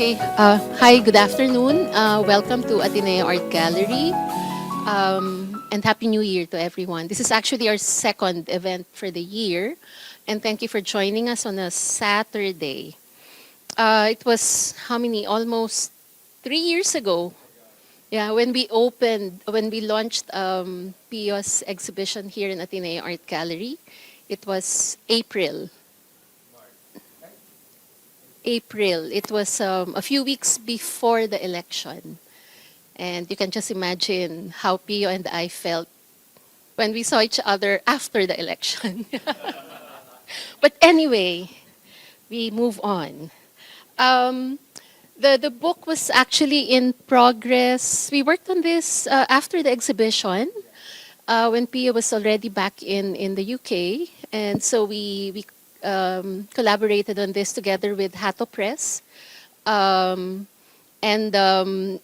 Okay. Hi, good afternoon. Welcome to Ateneo Art Gallery. And Happy New Year to everyone. This is actually our second event for the year. And thank you for joining us on a Saturday. It was how many? Almost 3 years ago. Yeah, when we launched Pio's exhibition here in Ateneo Art Gallery. It was April. April. It was a few weeks before the election. And you can just imagine how Pio and I felt when we saw each other after the election. But anyway, we move on. Um, the book was actually in progress. We worked on this after the exhibition when Pio was already back in the UK. And so we collaborated on this together with Hato Press. Um, and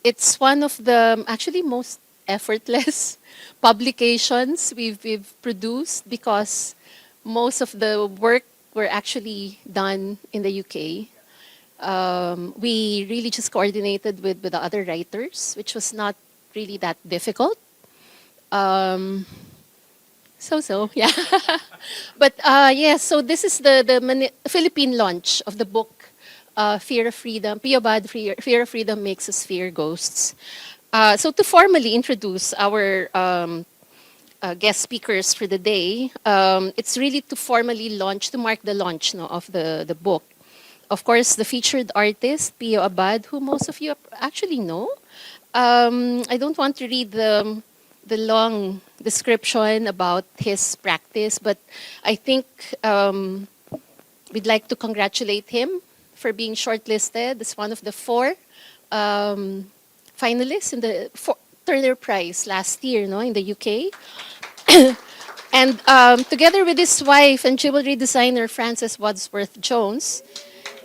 it's one of the actually most effortless publications we've produced because most of the work were actually done in the UK. We really just coordinated with the other writers, which was not really that difficult. Um, yeah. But yeah, so this is the Philippine launch of the book, Fear of Freedom. Pio Bad, Fear of Freedom Makes Us Fear Ghosts. So to formally introduce our guest speakers for the day, it's really to formally launch, to mark the launch of the book. Of course, the featured artist, Pio Abad, who most of you actually know. I don't want to read the long description about his practice, but I think we'd like to congratulate him for being shortlisted as one of the four finalists in the Turner Prize last year, in the UK. And together with his wife and jewelry designer Frances Wadsworth Jones,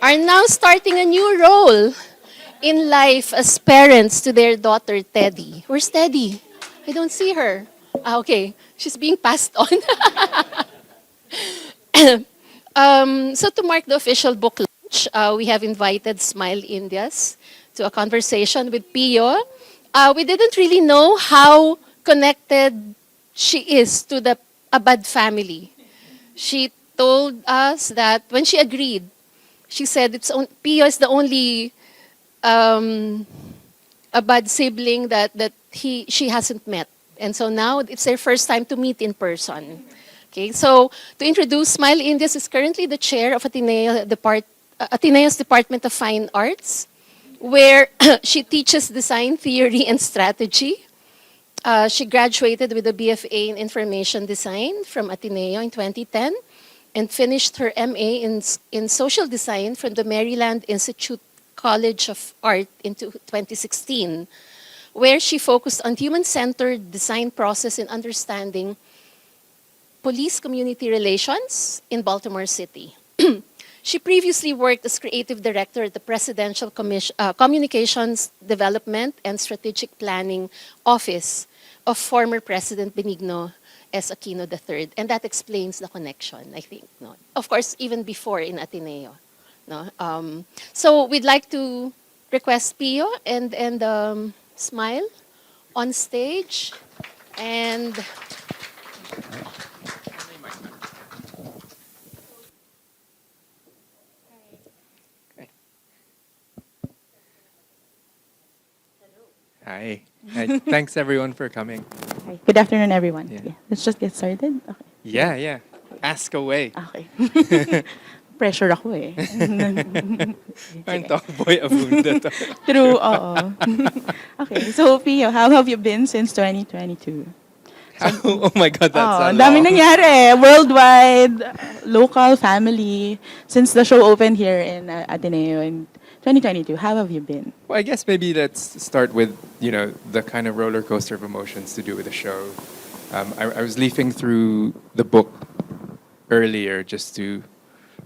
are now starting a new role in life as parents to their daughter Teddy. Where's Teddy? I don't see her. Okay, she's being passed on. So to mark the official book launch, we have invited Smile Indias to a conversation with Pio. We didn't really know how connected she is to the Abad family. She told us that when she agreed, she said Pio is the only Abad sibling that she hasn't met. And so now it's their first time to meet in person. Okay, so to introduce, Smile Indias is currently the chair of Ateneo's Department of Fine Arts, where she teaches design theory and strategy. She graduated with a BFA in Information Design from Ateneo in 2010 and finished her MA in Social Design from the Maryland Institute College of Art in 2016, where she focused on human-centered design process and understanding police community relations in Baltimore City. She previously worked as creative director at the Presidential Communications Development and Strategic Planning Office of former President Benigno S. Aquino III. And that explains the connection, I think. No? Of course, even before in Ateneo. No? So we'd like to request Pio and Smile on stage. And Hi. Hi. Thanks everyone for coming. Hi. Good afternoon, everyone. Yeah. Yeah. Let's just get started. Okay. Yeah. Ask away. Okay. Pressure ako eh. Parang Sige. Talkboy Abunda to. True, oo. Okay, so Pio, how have you been since 2022? Oh my God, that's a Ang daming long... nangyari. Worldwide, local, family. Since the show opened here in Ateneo in 2022, how have you been? Well, I guess maybe let's start with, the kind of roller coaster of emotions to do with the show. I was leafing through the book earlier just to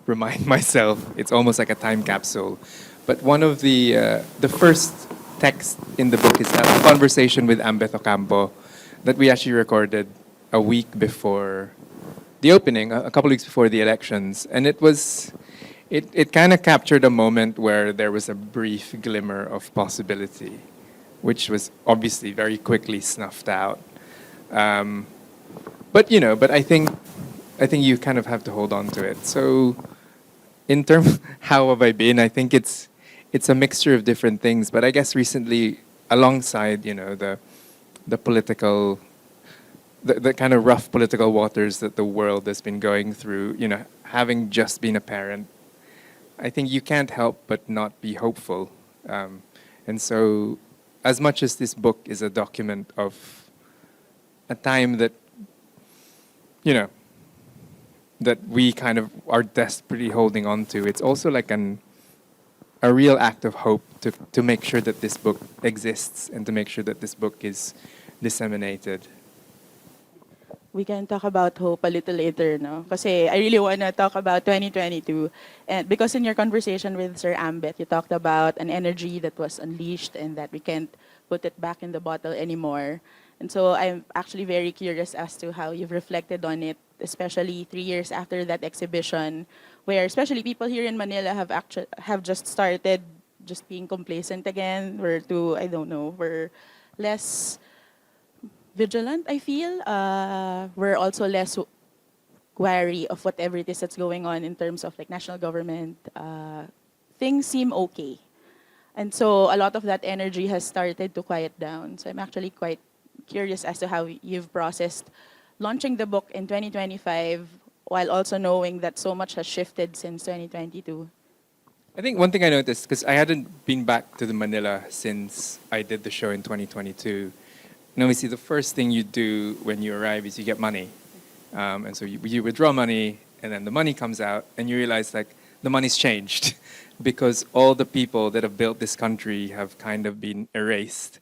remind myself it's almost like a time capsule. But one of the first text in the book is a conversation with Ambeth Ocampo that we actually recorded a week before the opening, a couple weeks before the elections, and it was it kind of captured a moment where there was a brief glimmer of possibility, which was obviously very quickly snuffed out. Um, but I think you kind of have to hold on to it. So in terms how have I been? I think it's a mixture of different things. But I guess recently, alongside the political, the kind of rough political waters that the world has been going through, having just been a parent, I think you can't help but not be hopeful. And so, as much as this book is a document of a time that, you know, that we kind of are desperately holding on to, it's also like a real act of hope to make sure that this book exists and to make sure that this book is disseminated. We can talk about hope a little later, no? Kasi I really want to talk about 2022. And because in your conversation with Sir Ambeth, you talked about an energy that was unleashed and that we can't put it back in the bottle anymore. And so I'm actually very curious as to how you've reflected on it, especially 3 years after that exhibition, where especially people here in Manila have just started just being complacent again. We're less vigilant, I feel. We're also less wary of whatever it is that's going on in terms of like national government. Things seem okay. And so a lot of that energy has started to quiet down. So I'm actually quite curious as to how you've processed launching the book in 2025 while also knowing that so much has shifted since 2022. I think one thing I noticed, because I hadn't been back to the Manila since I did the show in 2022. Obviously, the first thing you do when you arrive is you get money. And so you withdraw money, and then the money comes out, and you realize like the money's changed because all the people that have built this country have kind of been erased,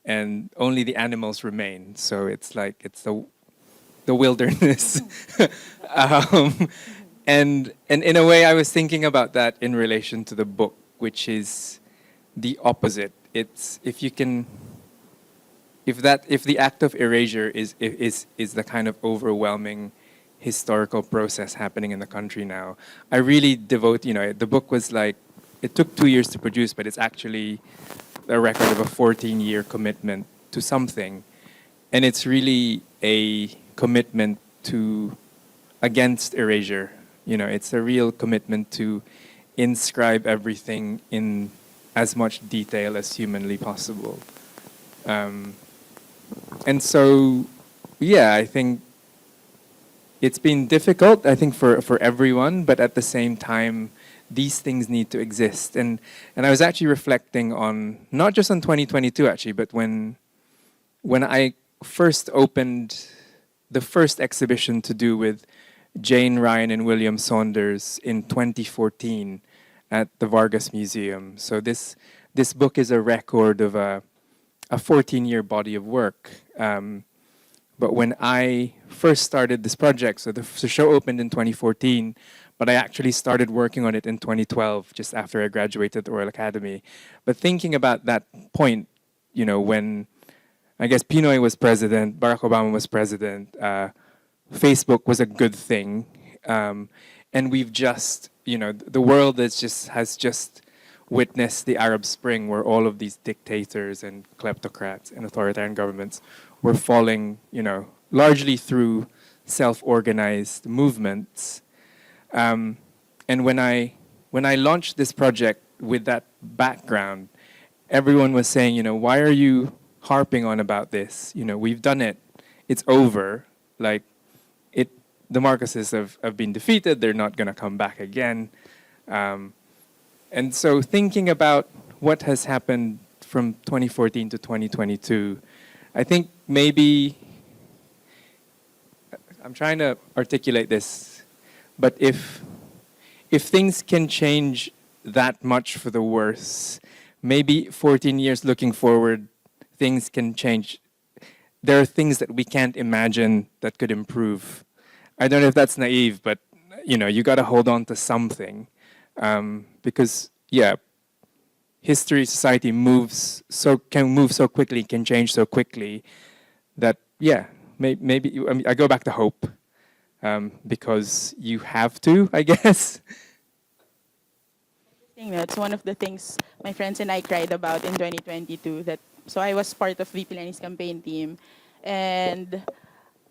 and only the animals remain. So it's like it's the wilderness. um, and in a way, I was thinking about that in relation to the book, which is the opposite. It's if you can. If the act of erasure is the kind of overwhelming historical process happening in the country now, I really devote. The book was like it took 2 years to produce, but it's actually a record of a 14-year commitment to something, and it's really a commitment to against erasure. It's a real commitment to inscribe everything in as much detail as humanly possible. And so, yeah, I think it's been difficult, I think, for everyone, but at the same time, these things need to exist. And I was actually reflecting on, not just on 2022, actually, but when I first opened the first exhibition to do with Jane Ryan and William Saunders in 2014 at the Vargas Museum. So this book is a record of a 14-year body of work. But when I first started this project, so the show opened in 2014, but I actually started working on it in 2012, just after I graduated the Royal Academy. But thinking about that point, when I guess Pinoy was president, Barack Obama was president, Facebook was a good thing, and we've just, the world has just witnessed the Arab Spring, where all of these dictators and kleptocrats and authoritarian governments were falling, largely through self-organized movements. And when I launched this project with that background, everyone was saying, why are you harping on about this? We've done it. It's over. Like, the Marcoses have been defeated. They're not going to come back again. And so thinking about what has happened from 2014 to 2022, I think maybe, I'm trying to articulate this, but if things can change that much for the worse, maybe 14 years looking forward, things can change. There are things that we can't imagine that could improve. I don't know if that's naive, but you got to hold on to something. Because history, society can move so quickly, can change so quickly that maybe I go back to hope, because you have to, I guess. think that's one of the things my friends and I cried about in 2022. So I was part of VP Lenny's campaign team, and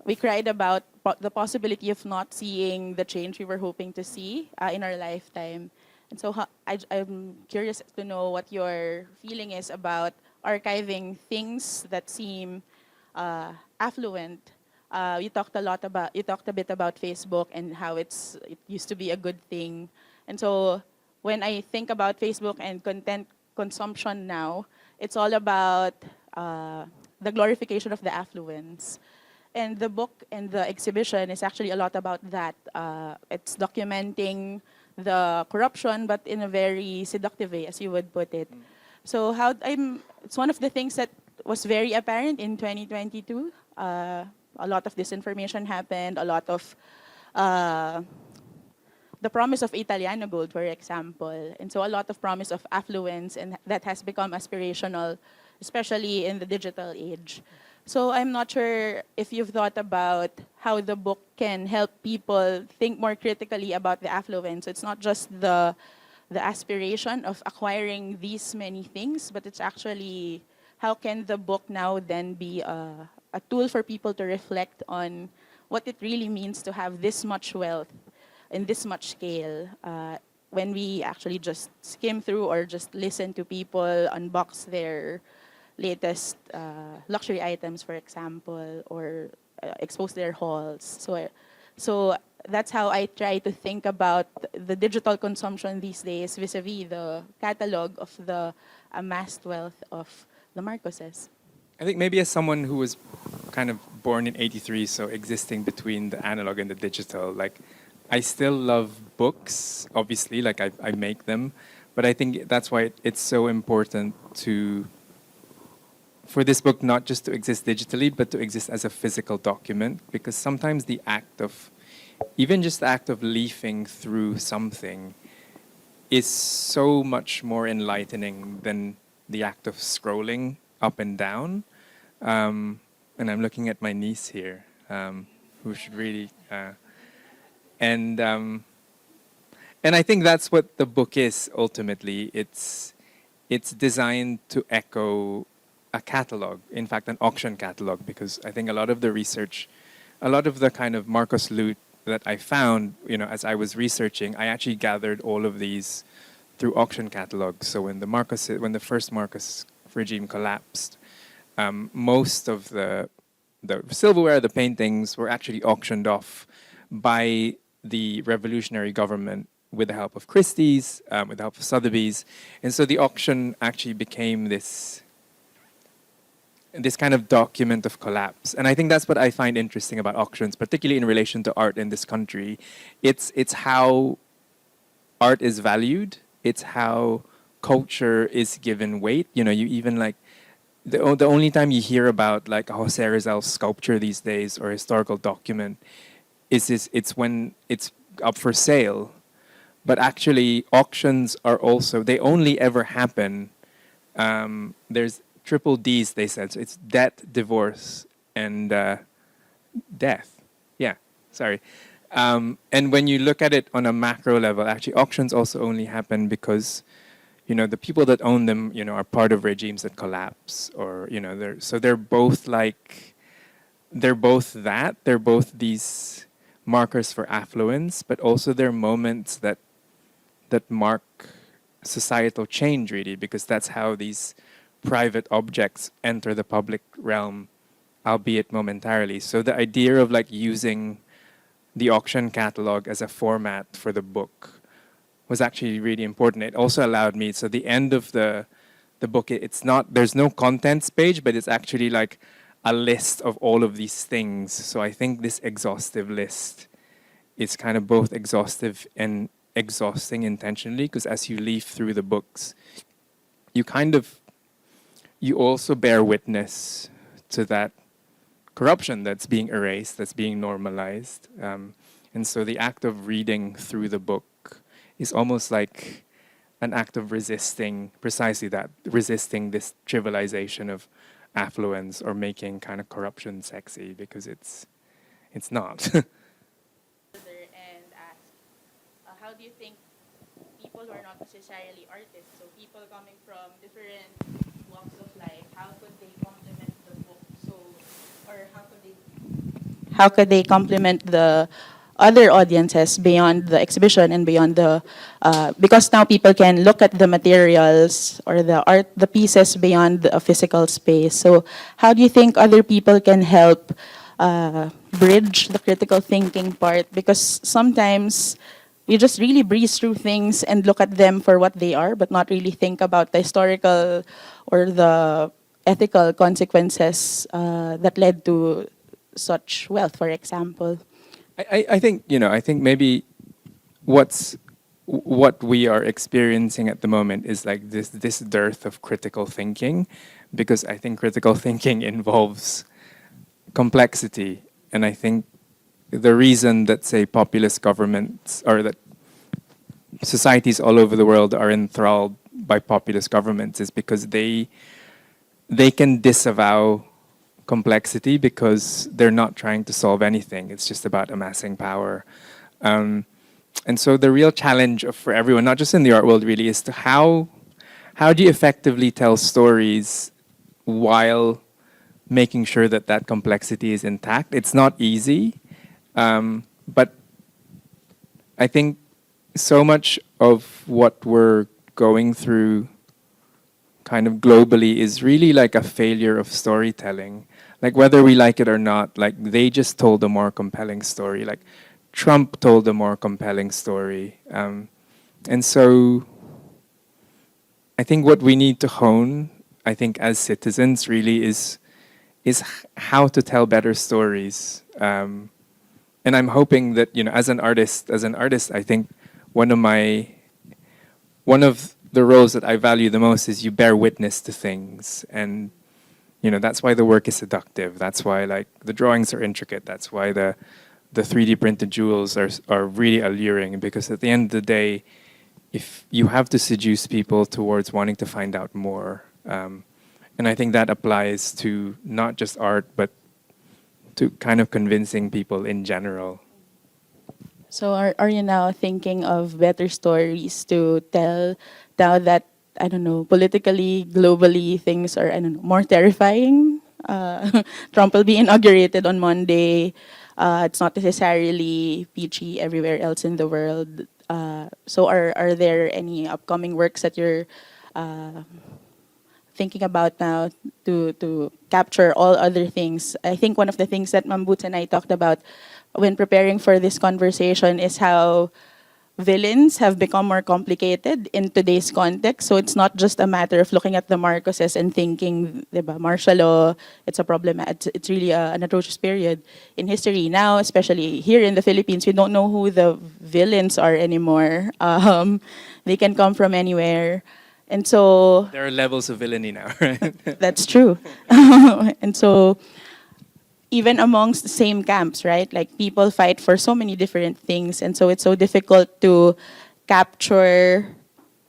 we cried about the possibility of not seeing the change we were hoping to see in our lifetime. And so I'm curious to know what your feeling is about archiving things that seem affluent. You talked a bit about Facebook and how it used to be a good thing. And so when I think about Facebook and content consumption now, it's all about the glorification of the affluence. And the book and the exhibition is actually a lot about that. It's documenting the corruption, but in a very seductive way, as you would put it. So it's one of the things that was very apparent in 2022. A lot of disinformation happened. A lot of the promise of Italiano gold, for example, and so a lot of promise of affluence, and that has become aspirational, especially in the digital age. So I'm not sure if you've thought about how the book can help people think more critically about the affluence. It's not just the aspiration of acquiring these many things, but it's actually how can the book now then be a tool for people to reflect on what it really means to have this much wealth in this much scale. When we actually just skim through or just listen to people unbox their latest luxury items, for example, or expose their hauls. So that's how I try to think about the digital consumption these days vis-a-vis the catalog of the amassed wealth of the Marcoses. I think maybe as someone who was kind of born in '83, so existing between the analog and the digital, like I still love books, obviously, like I make them, but I think that's why it's so important for this book not just to exist digitally, but to exist as a physical document, because sometimes even just the act of leafing through something is so much more enlightening than the act of scrolling up and down. And I'm looking at my niece here, who should really, and I think that's what the book is ultimately. It's designed to echo a catalog, in fact, an auction catalog, because I think a lot of the kind of Marcos loot that I found, as I was researching, I actually gathered all of these through auction catalogs. So when the first Marcos regime collapsed, most of the silverware, the paintings were actually auctioned off by the revolutionary government with the help of Christie's, with the help of Sotheby's. And so the auction actually became this kind of document of collapse. And I think that's what I find interesting about auctions, particularly in relation to art in this country. It's how art is valued. It's how culture is given weight. You even like the only time you hear about like a Jose Rizal's sculpture these days or historical document it's when it's up for sale. But actually, auctions are also, they only ever happen. There's triple D's, they said. So it's debt, divorce, and death. Yeah, sorry. And when you look at it on a macro level, actually, auctions also only happen because, the people that own them, are part of regimes that collapse, or they're both they're both these markers for affluence, but also they're moments that mark societal change, really, because that's how these private objects enter the public realm, albeit momentarily. So the idea of like using the auction catalog as a format for the book was actually really important. It also allowed me, so the end of the book, there's no contents page, but it's actually like a list of all of these things. So I think this exhaustive list is kind of both exhaustive and exhausting intentionally, because as you leaf through the books, you also bear witness to that corruption that's being erased, that's being normalized. And so the act of reading through the book is almost like an act of resisting precisely that, resisting this trivialization of affluence or making kind of corruption sexy, because it's not. And ask, how do you think people who are not necessarily artists, so people coming from different walks of life, how could they complement the book? So, or how could they complement the other audiences beyond the exhibition and beyond the because now people can look at the materials or the art, the pieces beyond a physical space. So how do you think other people can help bridge the critical thinking part? Because sometimes we just really breeze through things and look at them for what they are, but not really think about the historical or the ethical consequences that led to such wealth, for example. I think, I think maybe what we are experiencing at the moment is like this dearth of critical thinking, because I think critical thinking involves complexity, and I think the reason that, say, populist governments or that societies all over the world are enthralled by populist governments is because they can disavow complexity because they're not trying to solve anything. It's just about amassing power. And so the real challenge for everyone, not just in the art world really, is to how do you effectively tell stories while making sure that that complexity is intact? It's not easy, but I think so much of what we're going through kind of globally is really like a failure of storytelling. Like whether we like it or not, like they just told a more compelling story. Like Trump told a more compelling story. And so I think what we need to hone, I think as citizens really is how to tell better stories. And I'm hoping that, as an artist, I think one of the roles that I value the most is you bear witness to things, and that's why the work is seductive. That's why like the drawings are intricate. That's why the 3D printed jewels are really alluring, because at the end of the day, if you have to seduce people towards wanting to find out more, and I think that applies to not just art, but to kind of convincing people in general. So are you now thinking of better stories to tell now that, I don't know, politically, globally, things are, I don't know, more terrifying? Trump will be inaugurated on Monday. It's not necessarily peachy everywhere else in the world. So are there any upcoming works that you're thinking about now to capture all other things? I think one of the things that Ma'am Boots and I talked about when preparing for this conversation is how villains have become more complicated in today's context. So it's not just a matter of looking at the Marcoses and thinking, diba, martial law, it's a problem. It's really an atrocious period in history. Now, especially here in the Philippines, we don't know who the villains are anymore. They can come from anywhere. And so There are levels of villainy now, right? that's true. And so even amongst the same camps, right? Like people fight for so many different things, and so it's so difficult to capture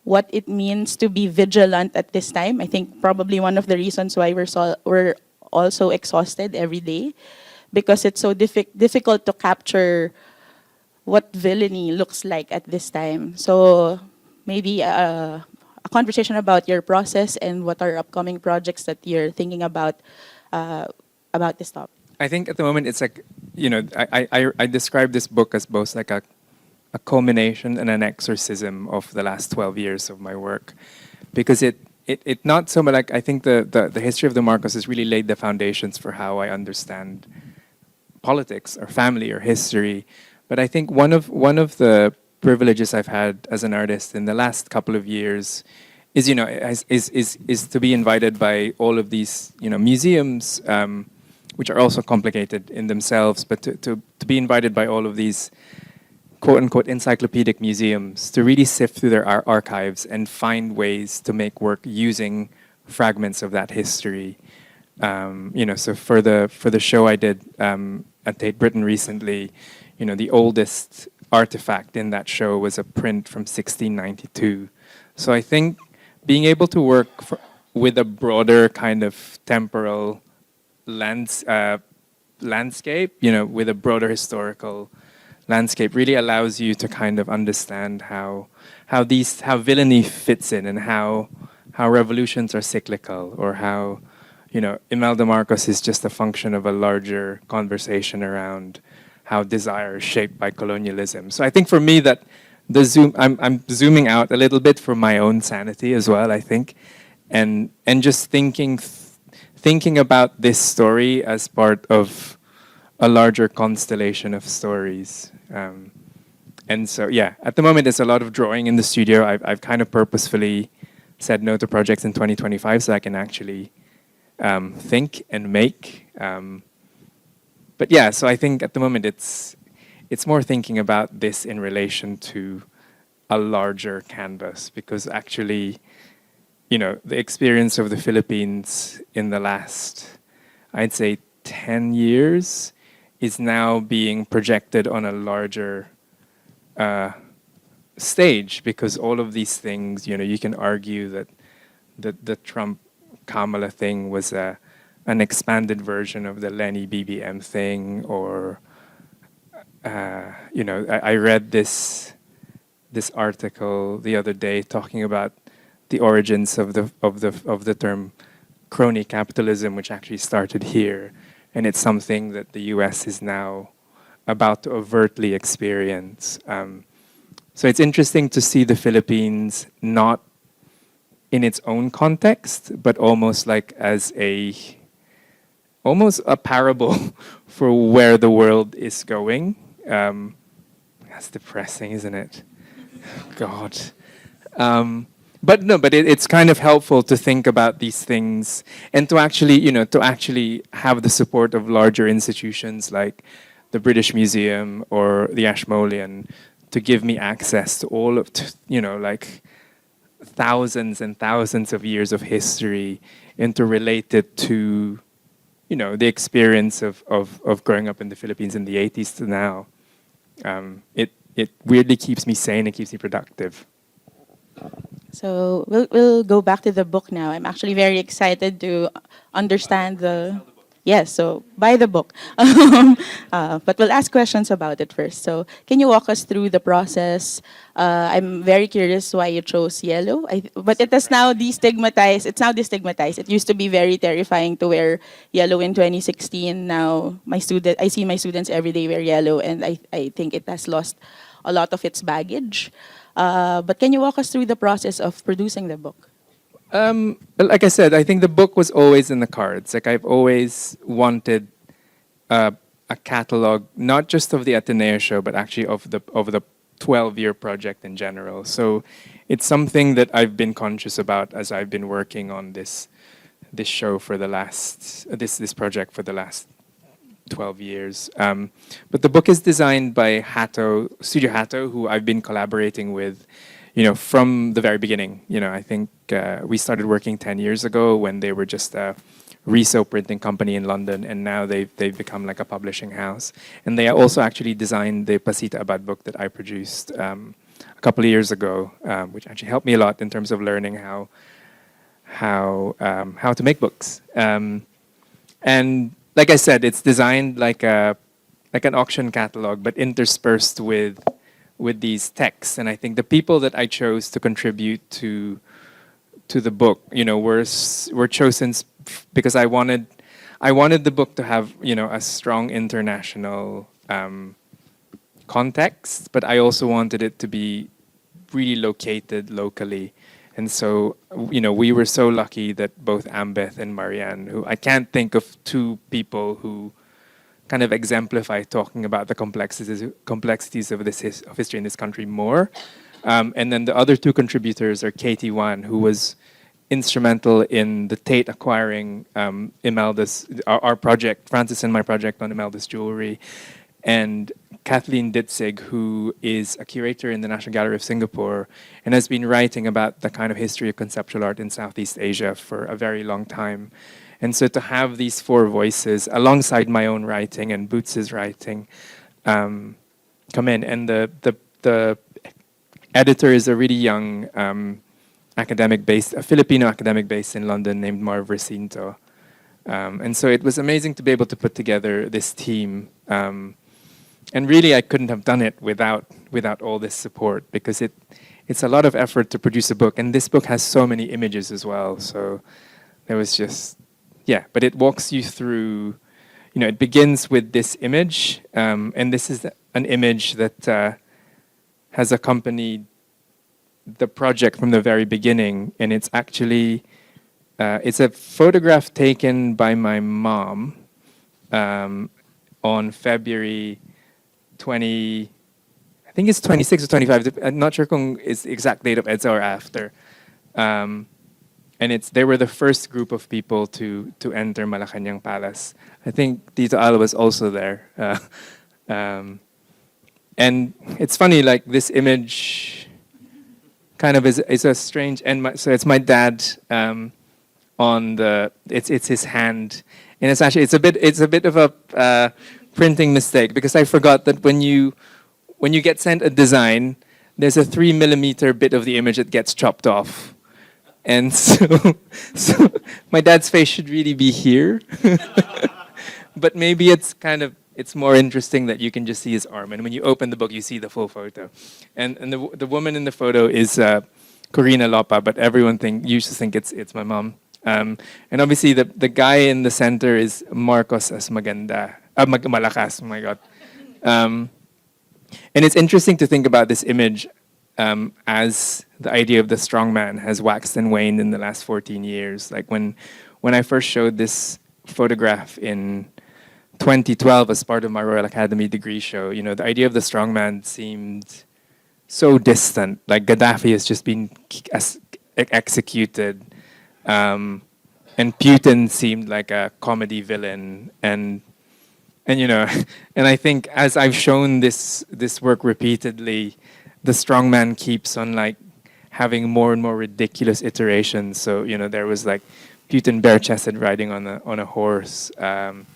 what it means to be vigilant at this time. I think probably one of the reasons why we're also exhausted every day, because it's so difficult to capture what villainy looks like at this time. So maybe a conversation about your process and what are upcoming projects that you're thinking about this topic. I think at the moment it's like, I describe this book as both like a culmination and an exorcism of the last 12 years of my work. Because it not so much like, I think the history of the Marcoses really laid the foundations for how I understand politics or family or history. But I think one of the privileges I've had as an artist in the last couple of years is, is to be invited by all of these, museums, which are also complicated in themselves, but to be invited by all of these quote-unquote encyclopedic museums to really sift through their archives and find ways to make work using fragments of that history. So for the show I did at Tate Britain recently, the oldest artifact in that show was a print from 1692. So I think being able to work with a broader kind of temporal landscape, with a broader historical landscape really allows you to kind of understand how villainy fits in, and how revolutions are cyclical, or how Imelda Marcos is just a function of a larger conversation around how desire is shaped by colonialism. So I think for me that I'm zooming out a little bit for my own sanity as well, I think, and just thinking about this story as part of a larger constellation of stories. And so, yeah, at the moment, there's a lot of drawing in the studio. I've kind of purposefully said no to projects in 2025 so I can actually think and make. But yeah, so I think at the moment it's more thinking about this in relation to a larger canvas, because actually, the experience of the Philippines in the last, I'd say, 10 years is now being projected on a larger stage, because all of these things, you can argue that the Trump-Kamala thing was an expanded version of the Lenny BBM thing, or I read this article the other day talking about the origins of the term crony capitalism, which actually started here, and it's something that the U.S. is now about to overtly experience. So it's interesting to see the Philippines not in its own context, but almost like as almost a parable for where the world is going. That's depressing, isn't it? God. But no, but it's kind of helpful to think about these things, and to actually have the support of larger institutions like the British Museum or the Ashmolean to give me access to all of, like thousands and thousands of years of history, and to relate it to, the experience of growing up in the Philippines in the 80s to now. It weirdly keeps me sane and keeps me productive. So we'll go back to the book now. I'm actually very excited to understand the. Yes, so buy the book. But we'll ask questions about it first. So can you walk us through the process? I'm very curious why you chose yellow. But it is now destigmatized. It's now destigmatized. It used to be very terrifying to wear yellow in 2016. Now I see my students every day wear yellow, and I think it has lost a lot of its baggage. But can you walk us through the process of producing the book? Like I said, I think the book was always in the cards. Like I've always wanted a catalog, not just of the Ateneo show, but actually of the 12-year project in general. So it's something that I've been conscious about as I've been working on this show for the last this project for the last 12 years. But the book is designed by Hato, Studio Hato, who I've been collaborating with, from the very beginning. I think we started working 10 years ago when they were just a reso printing company in London, and now they've become like a publishing house. And they also actually designed the Pasita Abad book that I produced a couple of years ago, which actually helped me a lot in terms of learning how to make books. And like I said, it's designed like an auction catalog, but interspersed with these texts. And I think the people that I chose to contribute to the book, were chosen because I wanted the book to have, a strong international context, but I also wanted it to be really located locally. And so, we were so lucky that both Ambeth and Marian, who I can't think of two people who kind of exemplify talking about the complexities of history in this country more. And then the other two contributors are Katy Wan, who was instrumental in the Tate acquiring Imelda's, our project, Francis and my project on Imelda's jewelry, and Kathleen Ditzig, who is a curator in the National Gallery of Singapore and has been writing about the kind of history of conceptual art in Southeast Asia for a very long time. And so to have these four voices alongside my own writing and Boots's writing come in, and the editor is a really young a Filipino academic based in London named Marv Recinto. And so it was amazing to be able to put together this team. and really, I couldn't have done it without all this support, because it's a lot of effort to produce a book, and this book has so many images as well. So there was just, yeah, but it walks you through. It begins with this image, and this is an image that has accompanied the project from the very beginning, and it's actually it's a photograph taken by my mom on February 20. I think it's 26 or 25. I'm not sure kung is the exact date of EDSA or after. And they were the first group of people to enter Malacanang Palace. I think Tito Al was also there. And it's funny, like this image kind of is a strange, so it's my dad on it's his hand, and it's a bit of a printing mistake, because I forgot that when you get sent a design, there's a 3mm bit of the image that gets chopped off. And so my dad's face should really be here. But maybe it's more interesting that you can just see his arm. And when you open the book, you see the full photo. And the woman in the photo is Corina Lopa, but everyone used to think it's my mom. And obviously the guy in the center is Marcoses Malakas, oh my God. And it's interesting to think about this image as the idea of the strongman has waxed and waned in the last 14 years. Like when I first showed this photograph in 2012 as part of my Royal Academy degree show, the idea of the strongman seemed so distant. Like Gaddafi has just been executed, and Putin seemed like a comedy villain, and and I think as I've shown this work repeatedly, the strongman keeps on like having more and more ridiculous iterations. So there was like Putin bare-chested riding on a horse, and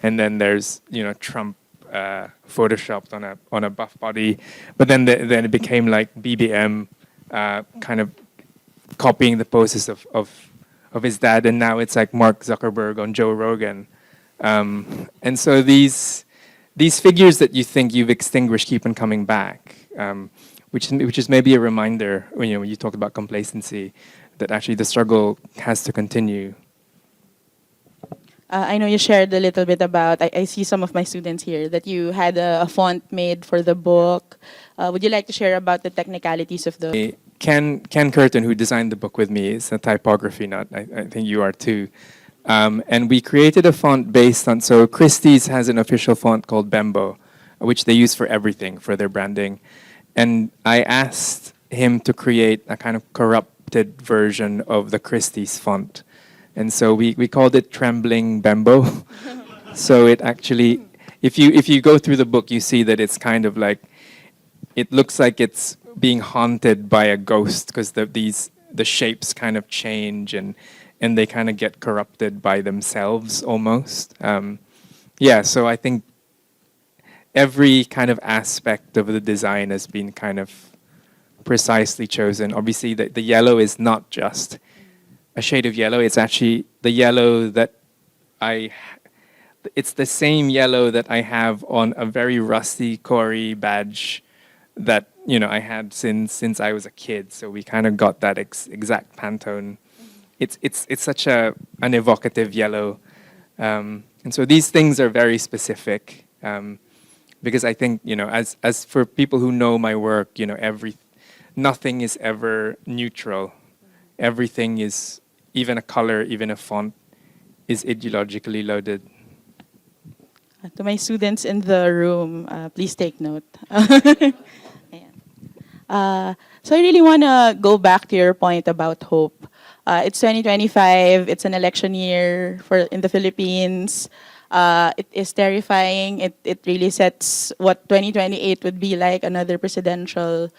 then there's Trump photoshopped on a buff body, but then it became like BBM kind of copying the poses of his dad, and now it's like Mark Zuckerberg on Joe Rogan, and so these figures that you think you've extinguished keep on coming back. Which is maybe a reminder when you talk about complacency, that actually the struggle has to continue. I know you shared a little bit about, I see some of my students here, that you had a font made for the book. Would you like to share about the technicalities of the... Ken Curtin, who designed the book with me, is a typography nut. I think you are too. And we created a font based on, so Christie's has an official font called Bembo, which they use for everything, for their branding. And I asked him to create a kind of corrupted version of the Christie's font. And so we called it Trembling Bembo. So it actually, if you go through the book, you see that it's kind of like, it looks like it's being haunted by a ghost, because the shapes kind of change and they kind of get corrupted by themselves almost. So I think every kind of aspect of the design has been kind of precisely chosen. Obviously, the yellow is not just a shade of yellow. It's actually the yellow that it's the same yellow that I have on a very rusty Cory badge that I had since I was a kid. So we kind of got that exact Pantone. It's such an evocative yellow, and so these things are very specific. Because I think, as for people who know my work, nothing is ever neutral. Everything is, even a color, even a font, is ideologically loaded. To my students in the room, please take note. Ayan. So I really want to go back to your point about hope. It's 2025. It's an election year in the Philippines. It is terrifying. It really sets what 2028 would be like, another presidential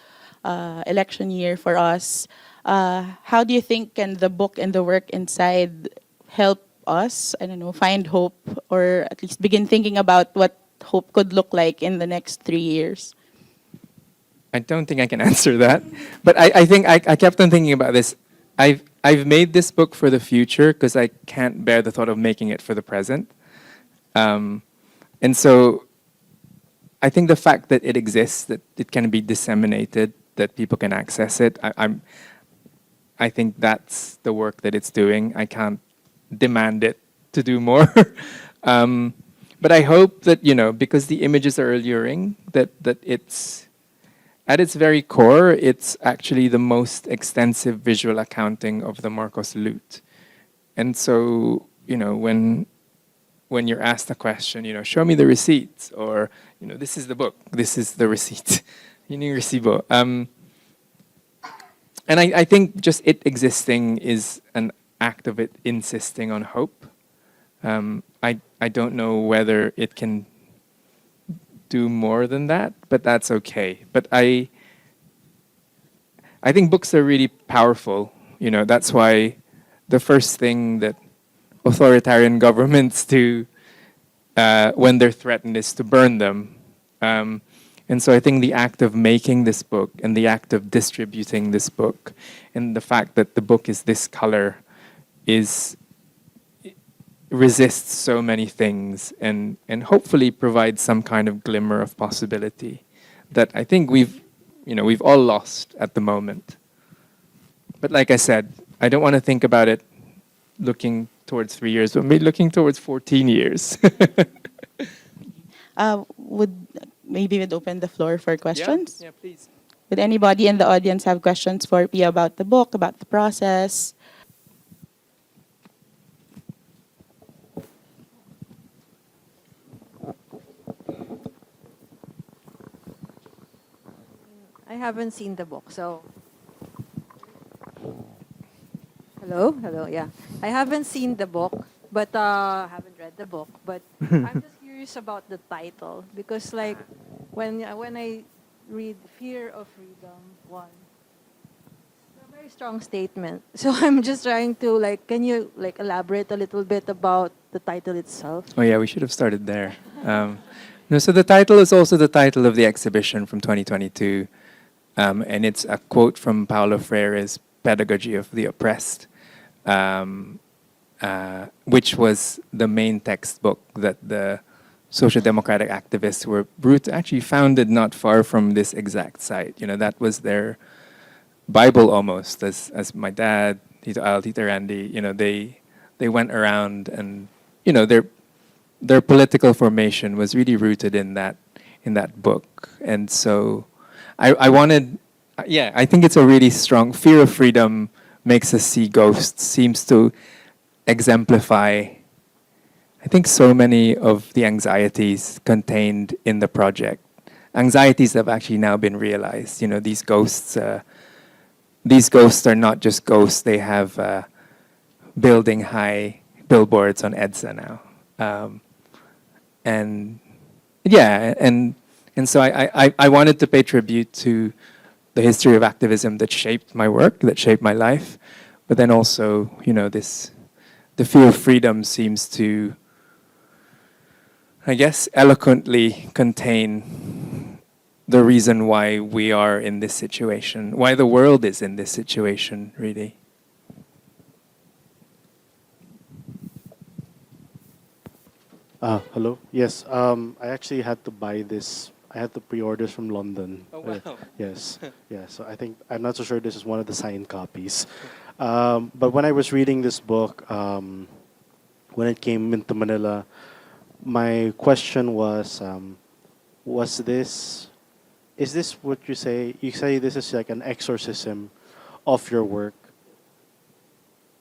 election year for us. How do you think can the book and the work inside help us, find hope, or at least begin thinking about what hope could look like in the next 3 years? I don't think I can answer that, but I think I kept on thinking about this. I've made this book for the future because I can't bear the thought of making it for the present. And so I think the fact that it exists, that it can be disseminated, that people can access it, I think that's the work that it's doing. I can't demand it to do more. um, but I hope that, because the images are alluring, that it's, at its very core, it's actually the most extensive visual accounting of the Marcos loot. And so, when you're asked a question, show me the receipts, or, this is the book, this is the receipt, yung resibo. And I think just it existing is an act of it insisting on hope. I don't know whether it can do more than that, but that's okay. But I think books are really powerful. That's why the first thing that authoritarian governments do when they're threatened is to burn them. And so I think the act of making this book and the act of distributing this book and the fact that the book is this color resists so many things and hopefully provides some kind of glimmer of possibility that I think we've all lost at the moment. But like I said, I don't want to think about it looking towards 3 years, but maybe looking towards 14 years. Maybe we'd open the floor for questions. Yeah, please. Would anybody in the audience have questions for Pia about the book, about the process? I haven't seen the book, so. Hello, yeah. I haven't seen the book, but haven't read the book. But I'm just curious about the title because, like, when I read "Fear of Freedom" one, it's a very strong statement. So I'm just trying to can you elaborate a little bit about the title itself? Oh yeah, we should have started there. No, so the title is also the title of the exhibition from 2022. And it's a quote from Paulo Freire's Pedagogy of the Oppressed, which was the main textbook that the social democratic activists were actually founded not far from this exact site. That was their Bible almost, as my dad, Tito Al, Tito Randy, they went around and, their political formation was really rooted in that book. And so I wanted, I think it's a really strong, fear of freedom makes us see ghosts, seems to exemplify, I think, so many of the anxieties contained in the project. Anxieties that have actually now been realized. These ghosts are not just ghosts, they have building high billboards on EDSA now. And so I wanted to pay tribute to the history of activism that shaped my work, that shaped my life, but then also, the fear of freedom seems to, I guess, eloquently contain the reason why we are in this situation, why the world is in this situation, really. Hello. Yes. I actually had to buy this. I had to pre-order from London. Oh, wow. Yes. Yeah. So I think I'm not so sure this is one of the signed copies. But when I was reading this book, when it came into Manila, my question was this? Is this what you say? You say this is like an exorcism of your work.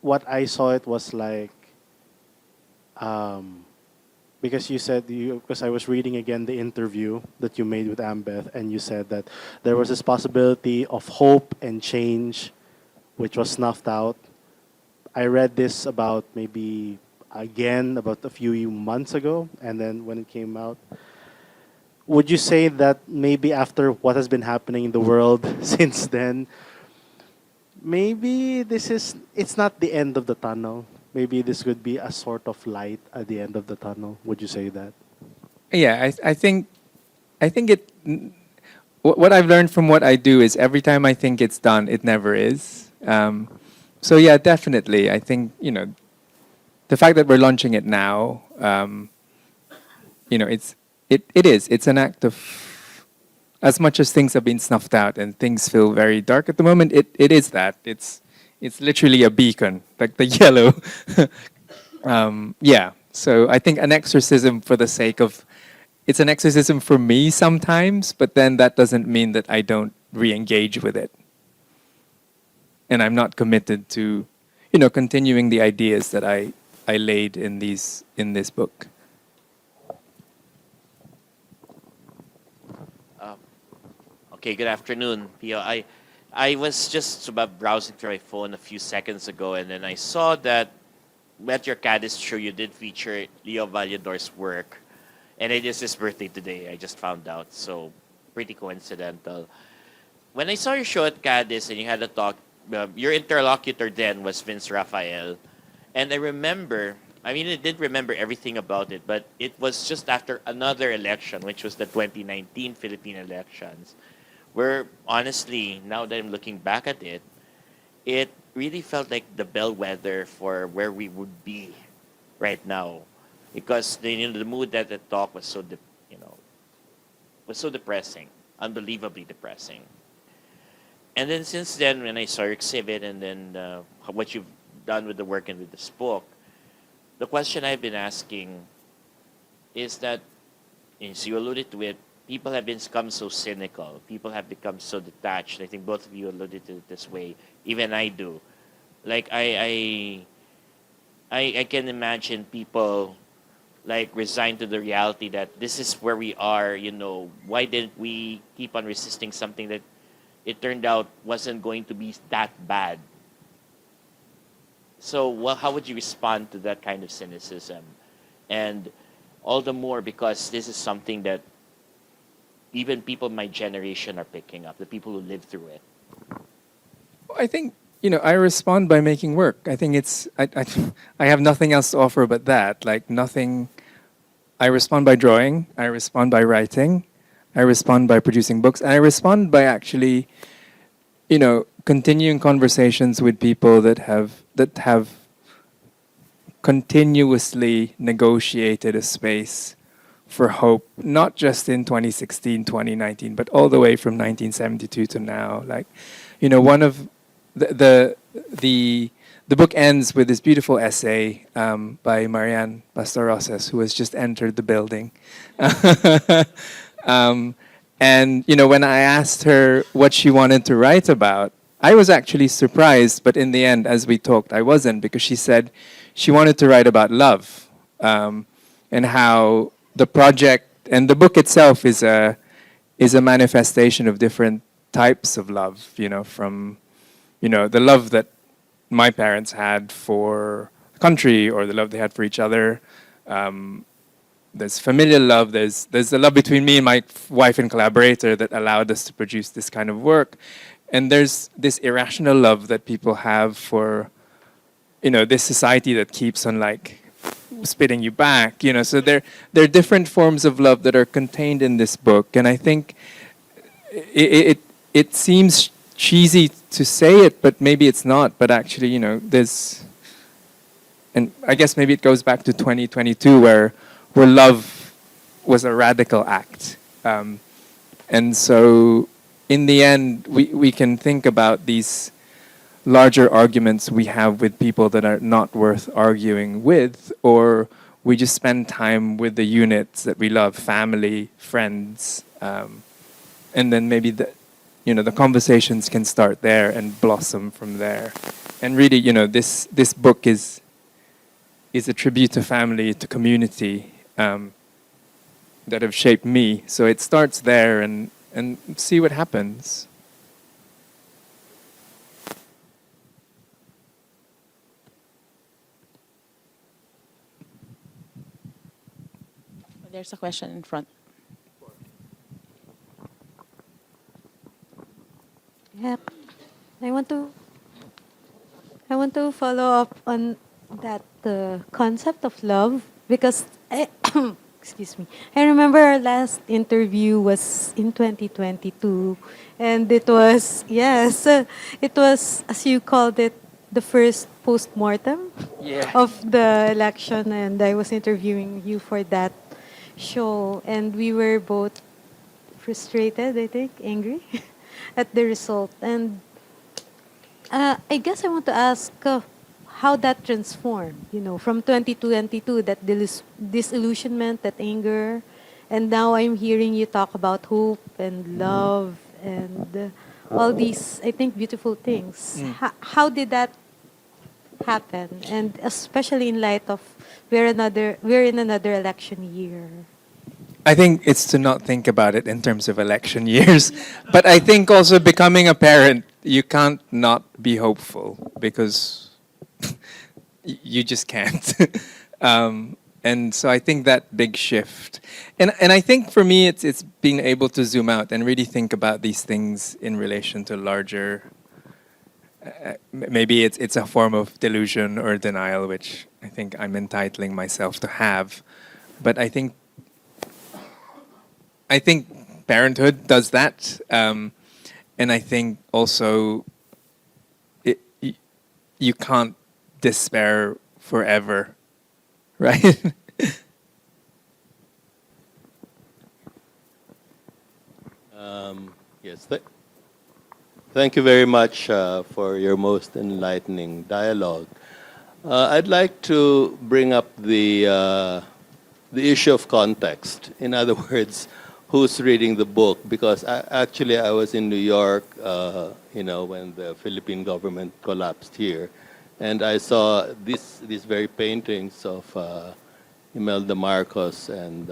What I saw it was like. Because you said because I was reading again the interview that you made with Ambeth, and you said that there was this possibility of hope and change, which was snuffed out. I read this about maybe about a few months ago, and then when it came out, would you say that maybe after what has been happening in the world since then, maybe it's not the end of the tunnel? Maybe this could be a sort of light at the end of the tunnel. Would you say that? Yeah, I think it. What I've learned from what I do is every time I think it's done, it never is. So yeah, definitely. I think the fact that we're launching it now, it is. It's an act of, as much as things have been snuffed out and things feel very dark at the moment, it is that. It's literally a beacon, like the yellow. Yeah. So I think an exorcism for the sake of, it's an exorcism for me sometimes, but then that doesn't mean that I don't re-engage with it. And I'm not committed to, continuing the ideas that I laid in this book. Okay, good afternoon, Pio. I was just about browsing through my phone a few seconds ago, and then I saw that at your Cadiz show you did feature Leo Vallador's work, and it is his birthday today. I just found out, so pretty coincidental. When I saw your show at Cadiz and you had a talk, your interlocutor then was Vince Rafael, and I remember. I mean, I didn't remember everything about it, but it was just after another election, which was the 2019 Philippine elections, where honestly, now that I'm looking back at it, it really felt like the bellwether for where we would be right now, because the mood that the talk was was so depressing, unbelievably depressing. And then since then, when I saw your exhibit and then what you've done with the work and with this book, the question I've been asking is that, as you alluded to it, people have become so cynical. People have become so detached. I think both of you alluded to it this way. Even I do. Like I can imagine people like resigned to the reality that this is where we are. Why didn't we keep on resisting something that it turned out wasn't going to be that bad? So, how would you respond to that kind of cynicism? And all the more because this is something that even people my generation are picking up, the people who live through it. I think, I respond by making work. I think I have nothing else to offer but that. Like nothing. I respond by drawing. I respond by writing. I respond by producing books. And I respond by actually, continuing conversations with people that have continuously negotiated a space for hope, not just in 2016, 2019, but all the way from 1972 to now. Like, one of the book ends with this beautiful essay by Marian Pastor Roces, who has just entered the building. And when I asked her what she wanted to write about, I was actually surprised, but in the end, as we talked, I wasn't, because she said she wanted to write about love, and how the project and the book itself is a manifestation of different types of love. From the love that my parents had for the country, or the love they had for each other. There's familial love. There's the love between me and my wife and collaborator that allowed us to produce this kind of work. And there's this irrational love that people have for, this society that keeps on like spitting you back. So there are different forms of love that are contained in this book. And I think it seems cheesy to say it, but maybe it's not. But actually, there's, and I guess maybe it goes back to 2022 where love was a radical act. And so in the end, we can think about these larger arguments we have with people that are not worth arguing with, or we just spend time with the units that we love, family, friends, and then maybe the conversations can start there and blossom from there. And really, this book is a tribute to family, to community, that have shaped me. So it starts there and see what happens. There's a question in front. Yeah. I want to follow up on that concept of love, because excuse me. I remember our last interview was in 2022, and it was, yes, it was, as you called it, the first post-mortem Yeah. of the election, and I was interviewing you for that. show, and we were both frustrated, I think, angry at the result. And I guess I want to ask how that transformed, from 2022, that disillusionment, that anger, and now I'm hearing you talk about hope and love and all these, I think, beautiful things. How did that happen? And especially in light of we're in another election year. I think it's to not think about it in terms of election years. But I think also becoming a parent, you can't not be hopeful because you just can't. And so I think that big shift, and I think for me it's being able to zoom out and really think about these things in relation to larger. Maybe it's a form of delusion or denial, which I think I'm entitling myself to have, but I think parenthood does that, and I think also you can't despair forever, right? Yes. Thank you very much for your most enlightening dialogue. I'd like to bring up the issue of context. In other words, who's reading the book? Because actually, I was in New York, when the Philippine government collapsed here, and I saw these very paintings of Imelda Marcos and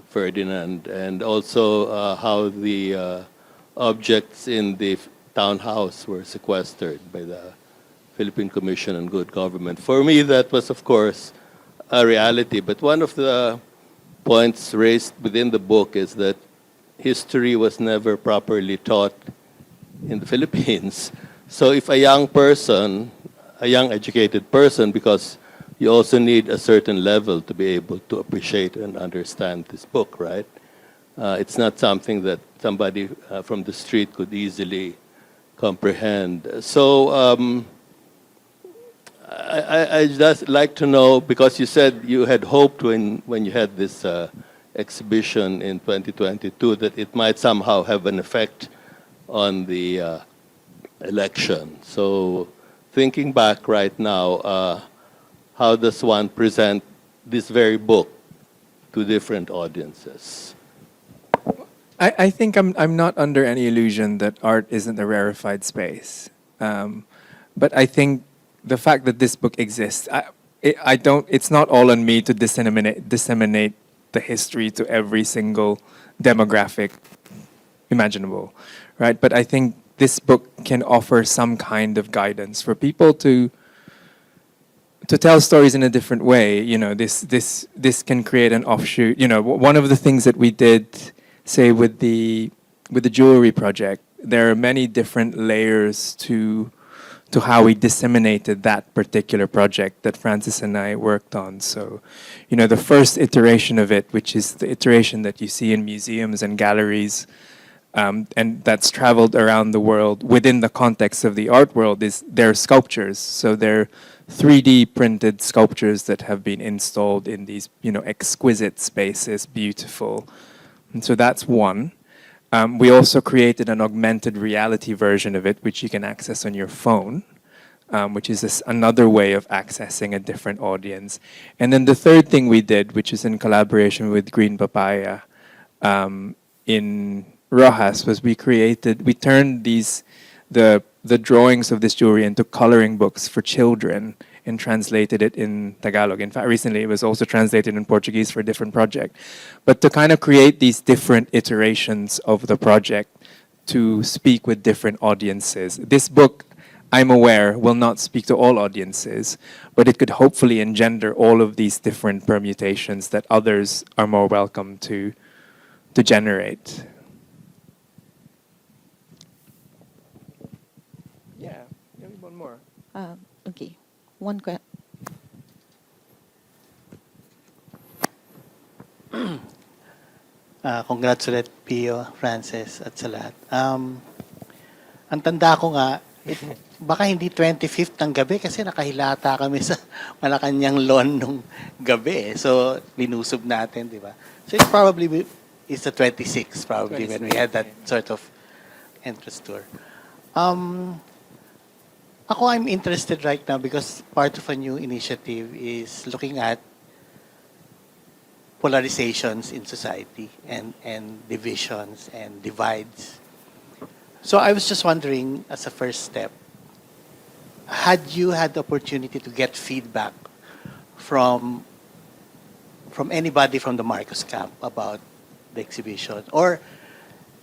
Ferdinand, and also how the objects in the townhouse were sequestered by the Philippine Commission on Good Government. For me, that was, of course, a reality. But one of the points raised within the book is that history was never properly taught in the Philippines. So if a young person, a young educated person, because you also need a certain level to be able to appreciate and understand this book, right? It's not something that somebody from the street could easily comprehend. So I just like to know, because you said you had hoped when you had this exhibition in 2022 that it might somehow have an effect on the election. So thinking back right now, how does one present this very book to different audiences? I think I'm not under any illusion that art isn't a rarefied space, but I think the fact that this book exists, I don't. It's not all on me to disseminate the history to every single demographic imaginable, right? But I think this book can offer some kind of guidance for people to tell stories in a different way. This can create an offshoot. One of the things that we did, say with the jewelry project, there are many different layers to how we disseminated that particular project that Francis and I worked on. So, the first iteration of it, which is the iteration that you see in museums and galleries, and that's traveled around the world within the context of the art world, is they're sculptures. So they're 3D printed sculptures that have been installed in these, exquisite spaces, beautiful. And so that's one. We also created an augmented reality version of it, which you can access on your phone, which is another way of accessing a different audience. And then the third thing we did, which is in collaboration with Green Papaya in Rojas, was we turned the drawings of this jewelry into coloring books for children and translated it in Tagalog. In fact, recently it was also translated in Portuguese for a different project. But to kind of create these different iterations of the project to speak with different audiences. This book, I'm aware, will not speak to all audiences, but it could hopefully engender all of these different permutations that others are more welcome to generate. Yeah, maybe one more. Okay. One question. Congratulate Pio, Francis, at sa lahat. Ang tanda ko nga, Baka hindi 25th ng gabi kasi nakahilata kami sa Malacanang lawn nung gabi. So, linusob natin, di ba? So, it probably is the 26th probably when we had that sort of entrance tour. Ako, I'm interested right now because part of a new initiative is looking at polarizations in society and divisions and divides. So I was just wondering, as a first step, had you had the opportunity to get feedback from anybody from the Marcos camp about the exhibition? Or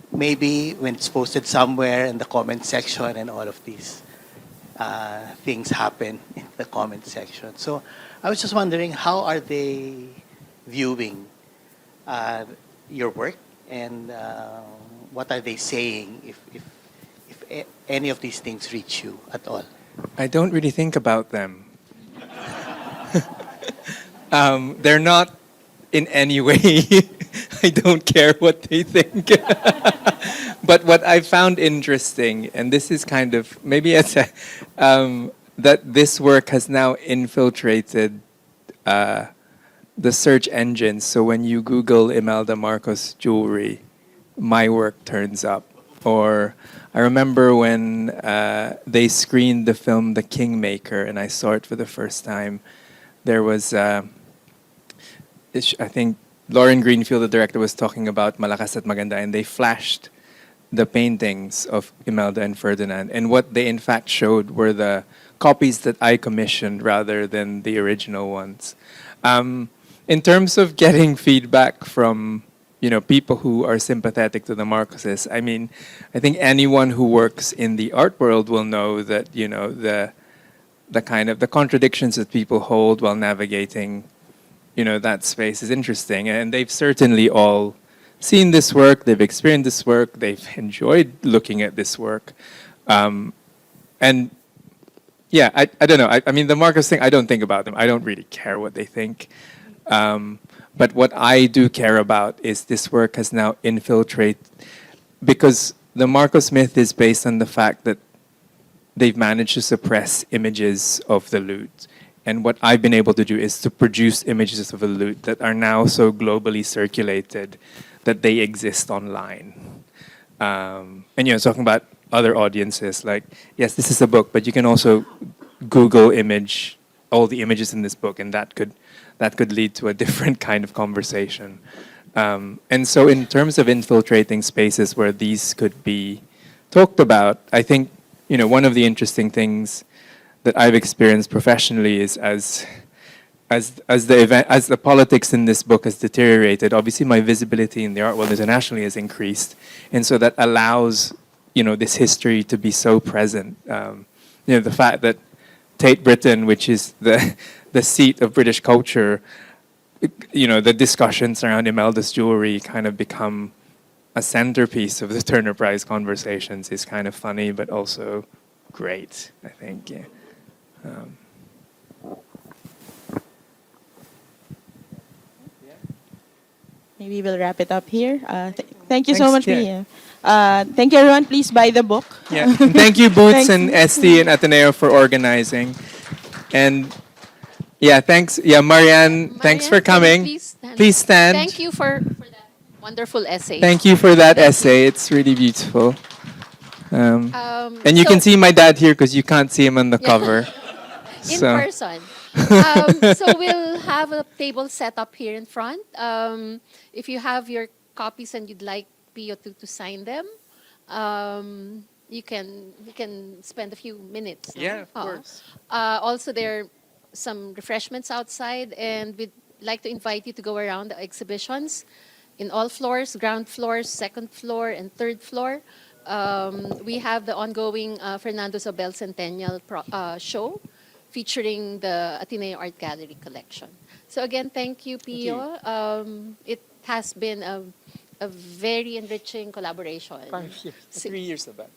maybe when it's posted somewhere in the comment section and all of these things happen in the comment section. So I was just wondering, how are they viewing your work, and what are they saying if any of these things reach you at all? I don't really think about them. They're not in any way. I don't care what they think. But what I found interesting, and this is kind of maybe it's that this work has now infiltrated the search engines. So when you Google Imelda Marcos jewelry, my work turns up. Or I remember when they screened the film The Kingmaker, and I saw it for the first time. There was, I think, Lauren Greenfield, the director, was talking about Malakas at Maganda, and they flashed the paintings of Imelda and Ferdinand. And what they in fact showed were the copies that I commissioned rather than the original ones. In terms of getting feedback from people who are sympathetic to the Marcoses, I mean, I think anyone who works in the art world will know that the kind of the contradictions that people hold while navigating that space is interesting, and they've certainly all seen this work, they've experienced this work, they've enjoyed looking at this work, and yeah, I don't know. I mean, the Marcos thing, I don't think about them. I don't really care what they think. But what I do care about is this work has now infiltrated, because the Marcos myth is based on the fact that they've managed to suppress images of the loot. And what I've been able to do is to produce images of the loot that are now so globally circulated that they exist online. And talking about other audiences, like, yes, this is a book, but you can also Google image all the images in this book, and that could lead to a different kind of conversation. And so in terms of infiltrating spaces where these could be talked about, I think, one of the interesting things that I've experienced professionally is as the politics in this book has deteriorated, obviously my visibility in the art world internationally has increased. And so that allows, this history to be so present. The fact that Tate Britain, which is the seat of British culture, the discussions around Imelda's jewelry kind of become a centerpiece of the Turner Prize conversations is kind of funny, but also great, I think. Yeah. Maybe we'll wrap it up here. Thank you so Thanks, much, yeah. Mia. Thank you, everyone. Please buy the book. Yeah. And thank you, Boots Thanks. and Esti and Ateneo for organizing. And yeah, thanks. Yeah, Marian, thanks for Marian, can coming. you please stand? Please stand. Thank you for that wonderful essay. Thank you for that Thank essay. It's really beautiful. And you so- can see my dad here because you can't see him on the Yeah. cover. In So- person. So we'll have a table set up here in front. If you have your copies and you'd like Pio to sign them, you can spend a few minutes. No? Yeah, of course. Also, there are some refreshments outside, and we'd like to invite you to go around the exhibitions in all floors, ground floor, second floor, and third floor. We have the ongoing Fernando Sobel Centennial show featuring the Ateneo Art Gallery collection. So again, thank you, Pio. It has been a very enriching collaboration. 5 years. 3 years of that.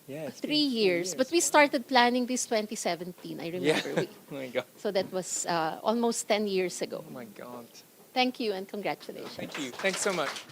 Yeah. 3 years. But we started planning this 2017, I remember. Yeah. Oh my God. So that was almost 10 years ago. Oh my God. Thank you and congratulations. Thank you. Thanks so much.